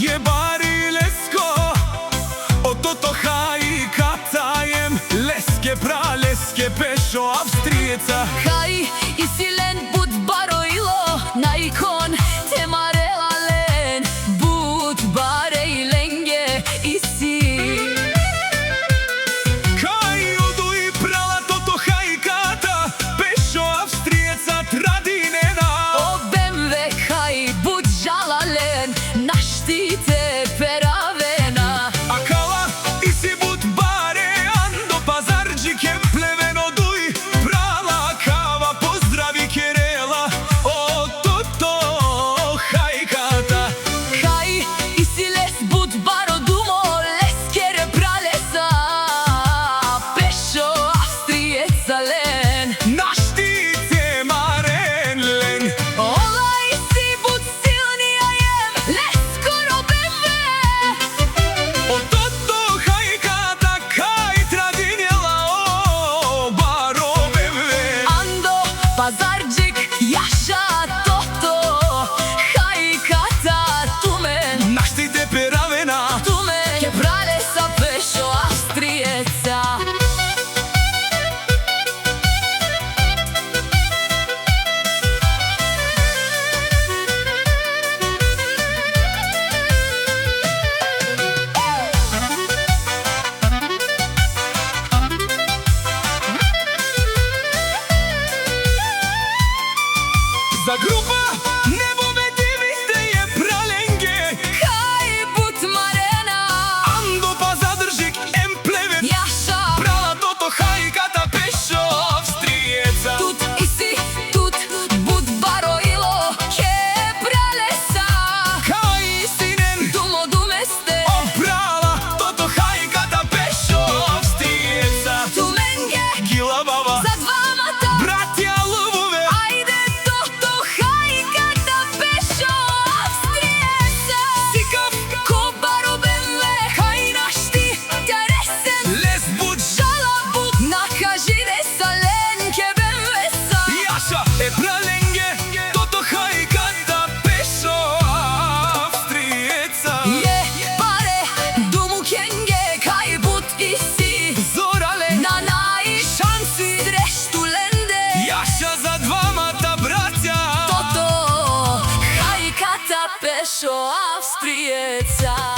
je Barilesko, ototo Haikatajem, leske praleske pešo Avstrijeca. Haj i silen bud baroilo, na ikon te marelalen, bud bare i lenge i si. Kaj odu i prala toto Haikata, pešo Avstrijeca tradinena. Obemve haj bud žalalen, naštite peravena. A kala i si bud bare ando pazarđikem pleveno duj, prala kava pozdravi Kerela, o toto Haikata. Haj i si les bud baro dumo, leskere pralesa, pešo Avstrijeca len. Naštite marenlen. Olaj si bud silnija jem, leskoro bemve. O toto Haikata kaj tradinjela, o baro beve. Ando pazarđik jaša toto Haikata tumen. Naštite peravena. Tumen ke pralesa pešo Avstrijeca. Za grupa nebo me divite je pralenge, Haj bud marena, ando pa zadržik empleven. jaša. Prala toto Haikata pešo Avstrijeca. Tut i si, tut bud baroilo, ke pralesa. Kaj sinen Dumo dumeste, o prala toto Haikata pešo Avstrijeca. tumenge Gila baba, za dvamata. bratja lvove. Ajde toto Haikata pešo Avstrijeca. Sikav Ko baro bemve, haj našti teresen. les bud Šala bud nakažide sa lenke bemvesa. jaša e pralenge, toto Haikata pešo Avstrijeca. Je bare dumu kenge, kaj bud i si. Zorale Na naj šansi dreštu lende. jaša za dvamata bratja. Toto Haikata pešo Avstrijeca.